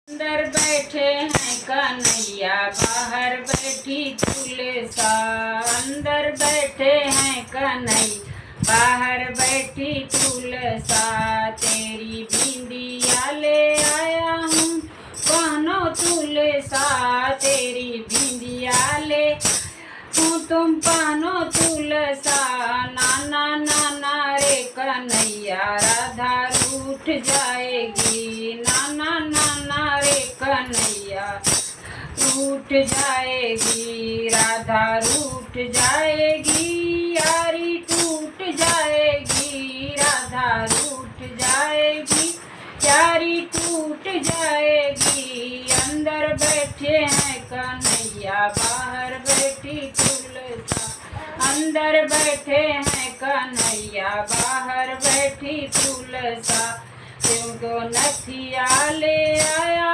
अंदर बैठे हैं कन्हैया, बाहर बैठी तुलसा। अंदर बैठे हैं कन्हैया, बाहर बैठी तुलसा। तेरी बिंदिया ले आया हूँ पहनो तुलसा। तेरी बिंदिया ले तुम पहनो तुलसा। नाना नाना रे कन्हैया, राधा रूठ जाएगी। नाना नाना रे कन्हैया, रूठ जाएगी। राधा रूठ जाएगी, यारी टूट जाएगी। राधा रूठ जाएगी, यारी टूट जाएगी। अंदर बैठे हैं कन्हैया, बाहर बैठी तुलसा। अंदर बैठे हैं कन्हैया, बाहर बैठी तुलसा। तुमको नथिया ले आया